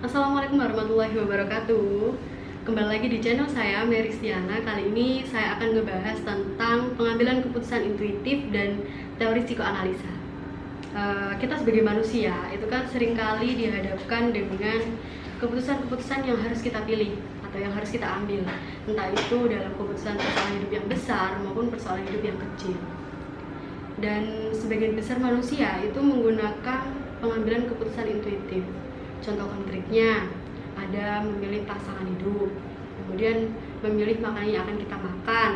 Assalamualaikum warahmatullahi wabarakatuh. Kembali lagi di channel saya, Meristiana. Kali ini saya akan ngebahas tentang pengambilan keputusan intuitif dan teori psikoanalisa. Kita sebagai manusia itu kan seringkali dihadapkan dengan keputusan-keputusan yang harus kita pilih atau yang harus kita ambil, entah itu dalam keputusan persoalan hidup yang besar maupun persoalan hidup yang kecil. Dan sebagian besar manusia itu menggunakan pengambilan keputusan intuitif. Contoh konkretnya ada memilih pasangan hidup, kemudian memilih makanan yang akan kita makan,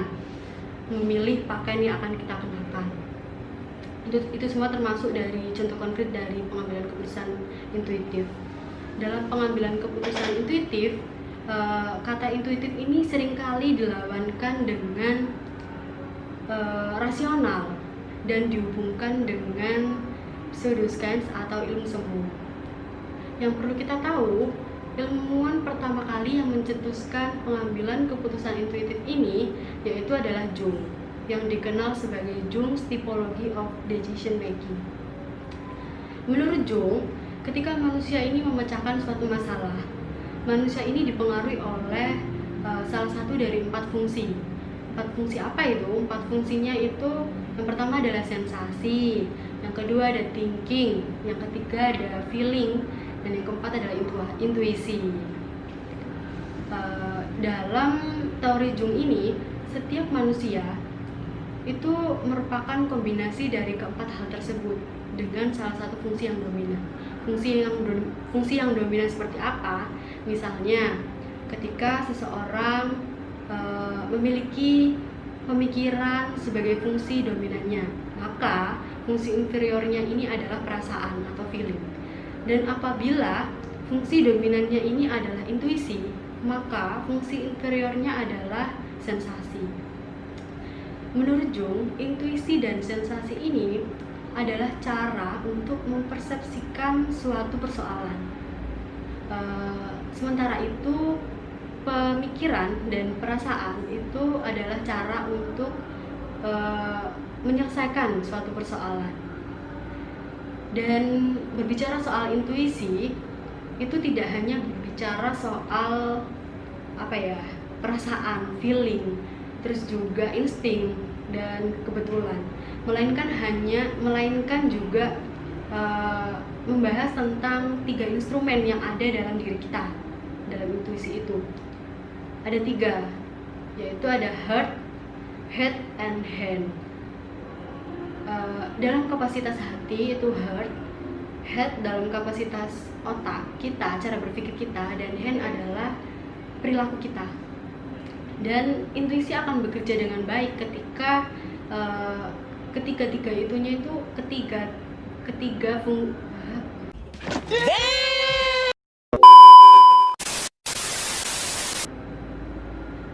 memilih pakaian yang akan kita kenakan. Itu semua termasuk dari contoh konkret dari pengambilan keputusan intuitif. Dalam pengambilan keputusan intuitif, kata intuitif ini seringkali dilawankan dengan rasional dan dihubungkan dengan pseudoscience atau ilmu semu. Yang perlu kita tahu, ilmuwan pertama kali yang mencetuskan pengambilan keputusan intuitif ini yaitu adalah Jung, yang dikenal sebagai Jung's Typology of Decision Making. Menurut Jung, ketika manusia ini memecahkan suatu masalah, manusia ini dipengaruhi oleh salah satu dari 4 fungsi. 4 fungsi apa itu? 4 fungsinya itu, yang pertama adalah sensasi, yang kedua ada thinking, yang ketiga ada feeling, dan yang keempat adalah intuisi. Dalam teori Jung ini, setiap manusia itu merupakan kombinasi dari keempat hal tersebut dengan salah satu fungsi yang dominan. Fungsi yang dominan seperti apa? Misalnya, ketika seseorang memiliki pemikiran sebagai fungsi dominannya, maka fungsi inferiornya ini adalah perasaan atau feeling. Dan apabila fungsi dominannya ini adalah intuisi, maka fungsi inferiornya adalah sensasi. Menurut Jung, intuisi dan sensasi ini adalah cara untuk mempersepsikan suatu persoalan. Sementara itu, pemikiran dan perasaan itu adalah cara untuk menyelesaikan suatu persoalan. Dan berbicara soal intuisi, itu tidak hanya berbicara soal perasaan, feeling, terus juga insting dan kebetulan, melainkan juga membahas tentang 3 instrumen yang ada dalam diri kita. Dalam intuisi itu ada 3, yaitu ada heart, head, and hand. Dalam kapasitas hati itu heart, head dalam kapasitas otak kita, cara berpikir kita, dan hand adalah perilaku kita. Dan intuisi akan bekerja dengan baik ketika ketiga-tiga itunya itu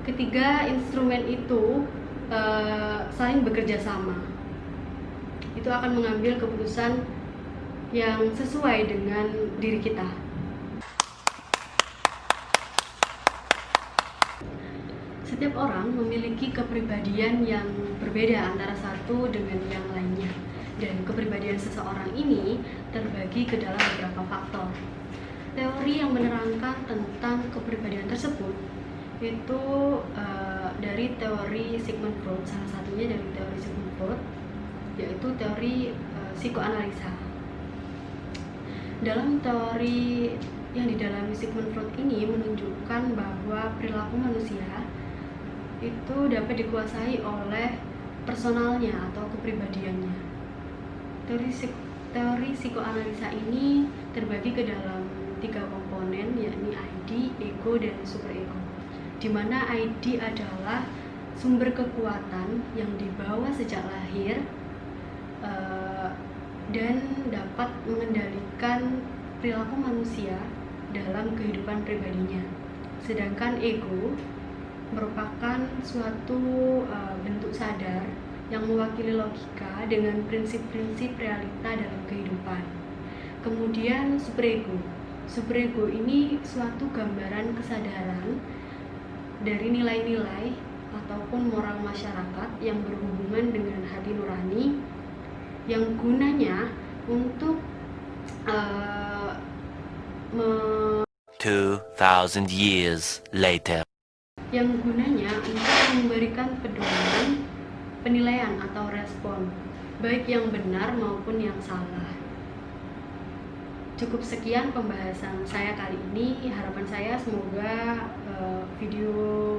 ketiga instrumen itu saling bekerja sama. Itu akan mengambil keputusan yang sesuai dengan diri kita. Setiap orang memiliki kepribadian yang berbeda antara satu dengan yang lainnya, dan kepribadian seseorang ini terbagi ke dalam beberapa faktor. Teori yang menerangkan tentang kepribadian tersebut itu dari teori Sigmund Freud, salah satunya dari teori Sigmund Freud, yaitu teori psikoanalisa. Dalam teori yang didalami Sigmund Freud ini menunjukkan bahwa perilaku manusia itu dapat dikuasai oleh personalnya atau kepribadiannya. Teori psikoanalisa ini terbagi ke dalam 3 komponen, yakni ID, ego, dan superego. Di mana ID adalah sumber kekuatan yang dibawa sejak lahir dan dapat mengendalikan perilaku manusia dalam kehidupan pribadinya. Sedangkan ego merupakan suatu bentuk sadar yang mewakili logika dengan prinsip-prinsip realita dalam kehidupan. Kemudian superego ini suatu gambaran kesadaran dari nilai-nilai ataupun moral masyarakat yang berhubungan dengan hati nurani, yang gunanya untuk 2,000 years later. Yang gunanya untuk memberikan pedoman, penilaian atau respon, baik yang benar maupun yang salah. Cukup sekian pembahasan saya kali ini. Harapan saya semoga video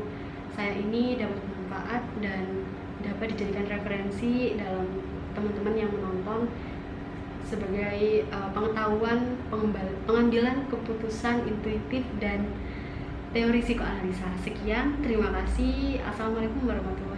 saya ini dapat bermanfaat dan dapat dijadikan referensi dalam teman-teman yang menonton sebagai pengetahuan pengambilan keputusan intuitif dan teori psikoanalisa. Sekian, terima kasih. Assalamualaikum warahmatullahi wabarakatuh.